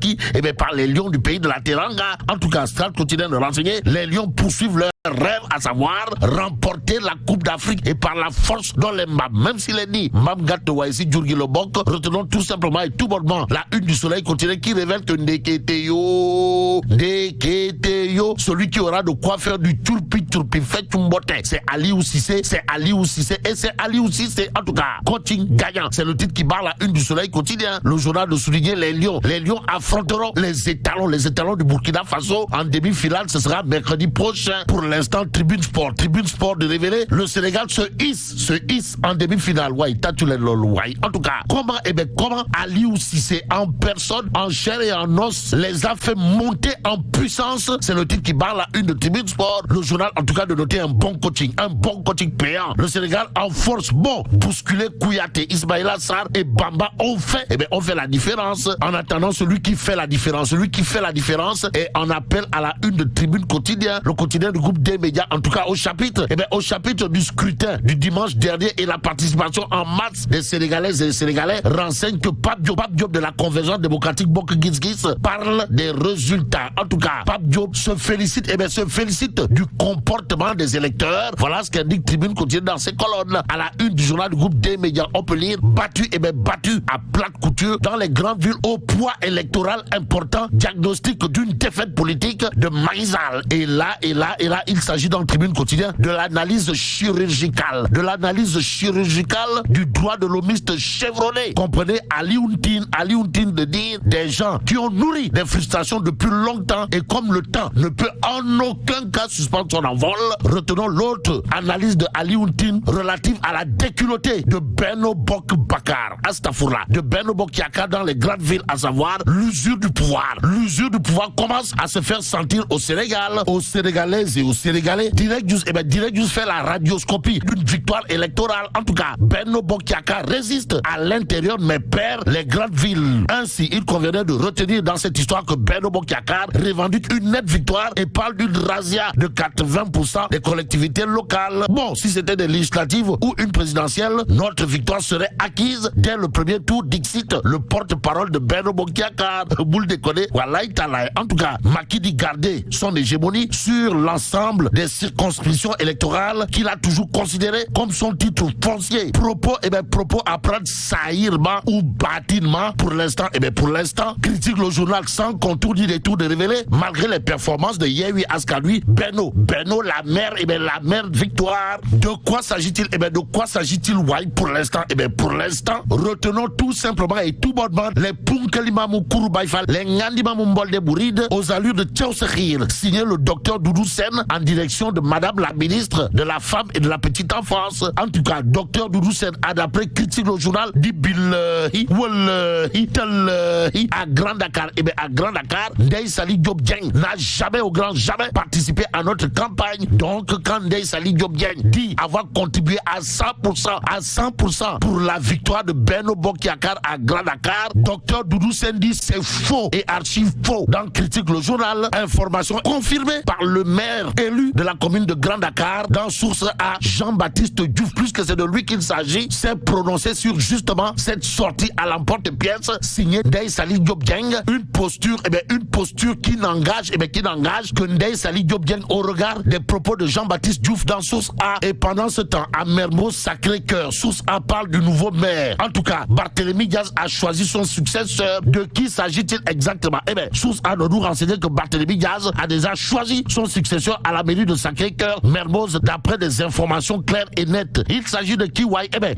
conquis par les Lions du pays de la Teranga. En tout cas, Stade quotidien de renseigner, les Lions poursuivent leur rêve, à savoir remporter la Coupe d'Afrique et par la force dans les Mbam. Même s'il est dit Mbam Gatoua ici, Djurgi Lobok, retenons tout simplement et tout bonnement la une du Soleil quotidien qui révèle que Ndeketeyo, celui qui aura de quoi faire du turpi fait Chumbote. C'est Aliou Cissé, et c'est Aliou Cissé, en tout cas, coaching gagnant. C'est le titre qui barre la une du Soleil quotidien. Le journal de souligner les Lions. Les Lions affronteront les étalons du Burkina Faso en demi-finale. Ce sera mercredi prochain. Pour l'instant, Tribune Sport de révéler, le Sénégal se hisse en demi-finale. En tout cas, comment Aliou Cissé en personne, en chair et en os, les a fait monter en puissance. C'est le titre qui barre la une de Tribune Sport. Le journal, en tout cas, de noter un bon coaching payant. Le Sénégal en force, bousculer Kouyaté, Ismaïla Sarr et Bamba ont fait la différence. En attendant, celui qui fait la différence et en appel à la une de Tribune Quotidien, le quotidien du groupe des médias, en tout cas au chapitre du scrutin du dimanche dernier et la participation en masse des Sénégalaises et des Sénégalais renseigne que Pape Diop de la Convergence démocratique Bokk Gis Gis parle des résultats. En tout cas, Pape Diop se félicite du comportement des électeurs. Voilà ce qu'indique Tribune Quotidien dans ses colonnes. À la une du journal du groupe des médias, on peut lire battu à plate couture dans les grandes villes au poids électoral important, diagnostic d'une défaite politique de Maïsal. Et là, il s'agit dans le Tribune Quotidien de l'analyse chirurgicale du droit de l'homiste chevronné. Comprenez, Alioune de dire des gens qui ont nourri des frustrations depuis longtemps et comme le temps ne peut en aucun cas suspendre son envol, retenons l'autre analyse de Alioune relative à la déculottée de Benno Bokk Bakar, de Benno Bokk Yakaar dans les grandes villes, à savoir l'usure du pouvoir. L'usure du pouvoir commence à se faire sentir au Sénégal, aux Sénégalaises et aux Sénégalais. Direct News fait la radioscopie d'une victoire électorale. En tout cas, Benno Bokk Yakaar résiste à l'intérieur mais perd les grandes villes. Ainsi, il conviendrait de retenir dans cette histoire que Benno Bokk Yakaar revendique une nette victoire et parle d'une razzia de 80% des collectivités locales. Bon, si c'était des législatives ou une présidentielle, notre victoire serait acquise dès le premier tour, dixit le porte-parole de Benno Bokk Yakaar. Boule déconner, wallahi talaï. En tout cas, Macky dit garder son hégémonie sur l'ensemble des circonscriptions électorales qu'il a toujours considéré comme son titre foncier. Propos à prendre saillement ou bâtiment pour l'instant, critique le journal sans contour ni détour de révéler, malgré les performances de Yewwi Askan Wi, Benno, la mère victoire. De quoi s'agit-il? Pour l'instant, retenons tout simplement et tout bonnement les Punkelimamu Kouroubaïfal, les Ngandimamu Mbolde Bouride aux allures de Tchaousekhir, signé le docteur Doudou Sène en direction de Madame la ministre de la Femme et de la Petite Enfance. En tout cas, docteur Doudou Sène a d'après critique le journal dit Billahi, Wallahi, Tallahi, à Grand Dakar. À Grand Dakar, Ndeye Saly Diop Dieng n'a jamais participé à notre campagne. Donc, quand Ndeye Saly Diop Dieng dit avoir contribué à 100% pour la victoire de Benno Bokk Yakaar à Grand Dakar, docteur Doudou Sène dit c'est faux et archi faux. Dans critique le journal, information confirmée par le maire élu de la commune de Grand Dakar, dans source à Jean-Baptiste Diouf, plus que c'est de lui qu'il s'agit, s'est prononcé sur justement cette sortie à l'emporte-pièce signée Ndeye Saly Diop Dieng, une posture qui n'engage que Ndeye Saly Diop Dieng au regard des propos de Jean-Baptiste Diouf dans source A. Et pendant ce temps, à Mermoz Sacré-Cœur, source A parle du nouveau maire. En tout cas, Barthélémy Diaz a choisi son successeur. De qui s'agit-il exactement? Source A nous renseigner que Barthélémy Diaz a déjà choisi son successeur à la mairie de Sacré-Cœur, Mermoz, d'après des informations claires et nettes. Il s'agit de qui?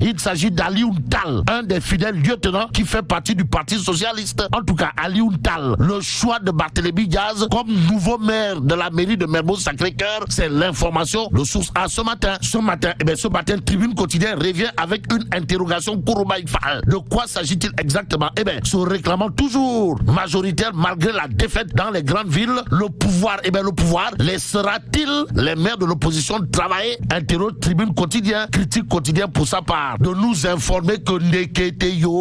Il s'agit d'Alioune Tall, un des fidèles lieutenants qui fait partie du Parti Socialiste. En tout cas, Alioune Tall, le choix de Barthélémy Diaz comme nouveau maire de la mairie de Mermoz Sacré-Cœur, c'est l'information de source A ce matin. Ce matin, Tribune Quotidien revient avec une interrogation Kouroubaïfal. De quoi s'agit-il exactement? Se réclamant toujours majoritaire malgré la défaite dans les grandes villes, le pouvoir laissera empêchera-t-il les maires de l'opposition de travailler? Interroge Tribune Quotidien, Critique Quotidien pour sa part, de nous informer que Ndeketeyo,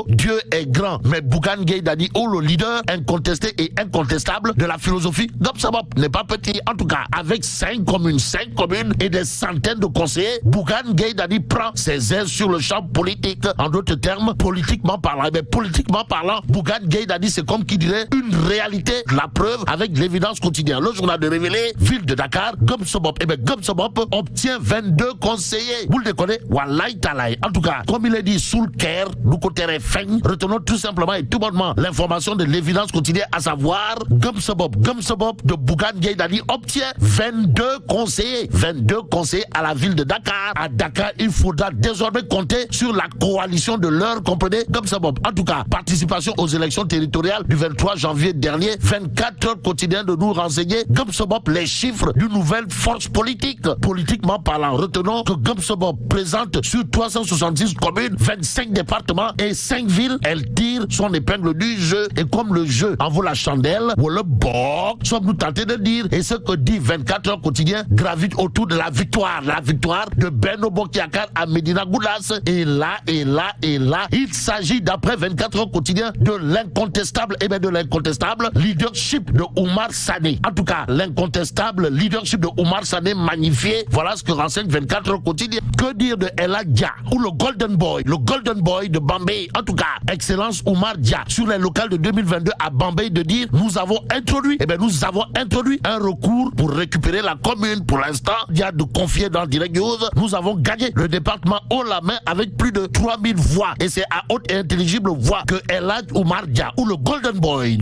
Dieu est grand, mais Bougane Gueye Dany, ou le leader incontesté et incontestable de la philosophie Gop-Sabop, n'est pas petit. En tout cas, avec 5 communes et des centaines de conseillers, Bougane Gueye Dany prend ses aises sur le champ politique. En d'autres termes, politiquement parlant. Mais politiquement parlant, Bougane Gueye Dany, c'est comme qui dirait une réalité. La preuve avec l'évidence quotidienne. Le journal de révélé, ville de Dakar, Gop-Sabop. Eh bien, Gop-Sabop obtient 22 conseillers. Vous le déconnez? Wallahi Talaï. En tout cas, comme il est dit sous le Caire, nous côté Feng, retenons tout simplement et tout bonnement l'information de l'évidence quotidienne, à savoir Gop-Sabop de Bougane Gueye Dany obtient 22 conseillers. 22 conseillers à la ville de Dakar. À Dakar, il faudra désormais compter sur la coalition de l'heure, comprenez, Gop-Sabop. En tout cas, participation aux élections territoriales du 23 janvier dernier, 24 heures quotidiennes de nous renseigner, Gop-Sabop, les chiffres d'une nouvelle force politique. Politiquement parlant, retenons que Gop-Sabop présente sur 366 communes, 25 départements et 5 villes. Elle tire son épingle du jeu. Et comme le jeu en vaut la chandelle, ou le bord, sommes-nous tentés de dire, et ce que dit 24 heures quotidien gravite autour de la victoire de Benno Bokk Yakaar à Médina Gounass. Et là, il s'agit d'après 24 heures quotidien de l'incontestable leadership de Oumar Sané. En tout cas, l'incontestable leadership de Oumar Sané magnifié. Voilà ce que renseigne 24 heures quotidien. Que dire de Ella Dia ou le Golden Boy de Bambey. En tout cas, Excellence Oumar Dia sur les locales de 2022 à Bambey de dire nous avons introduit un recours pour récupérer la commune. Pour l'instant, il y a de confier dans Direct News. Nous avons gagné le département haut la main avec plus de 3000 voix. Et c'est à haute et intelligible voix que Elhadj Oumar Dia ou le Golden Boy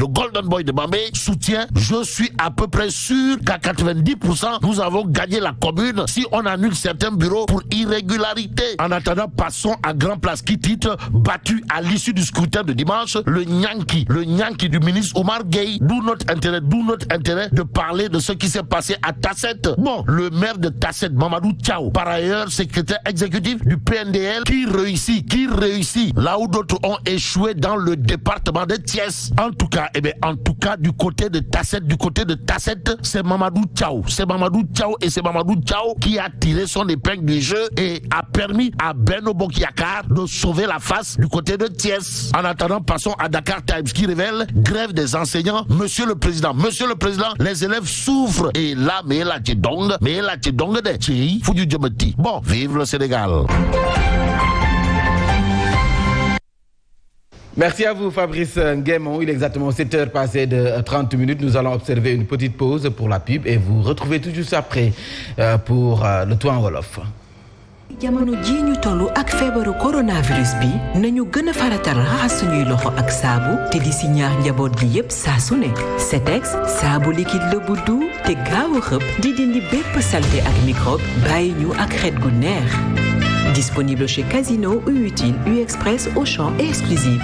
de Bambey soutient. Je suis à peu près sûr qu'à 90%, nous avons gagné la commune si on annule certains bureaux pour irrégularité. En attendant, passons à Grand Place qui titre battu à l'issue du scrutin de dimanche, le Nyanki du ministre Oumar Gueye. D'où notre intérêt de parler de ce qui s'est passé à Tasset. Bon, le maire de Tasset, Mamadou Thiaw, par ailleurs secrétaire exécutif du PNDL, qui réussit là où d'autres ont échoué dans le département de Thiès. En tout cas, du côté de Tasset, c'est Mamadou Thiaw qui a tiré son épingle du jeu et a permis à Benno Bokk Yakaar de sauver la face du côté de Thiès. En attendant, passons à Dakar Times qui révèle grève des enseignants. Monsieur le Président, les élèves souffrent. Et là, mais là, tu dong de Tchi, Foudu Djamati. Bon, vive le Sénégal. Merci à vous, Fabrice Nguemon. Il est exactement 7h passées de 30 minutes. Nous allons observer une petite pause pour la pub et vous retrouvez tout juste après pour le toit en Wolof. jamono ji ñu tollu ak feebaru coronavirus bi nañu gën a faratal raxas suñuy loxo ak saabu te di si ñaax njaboot gi yépp saa su ne Setex saabu liquide la bu du te gaaw a xëpp di dindi bépp saleté ak microbe bàyyi ñu ak xet gu neex disponible chez Casino, U-Utile, U-Express, Auchan et Exclusive.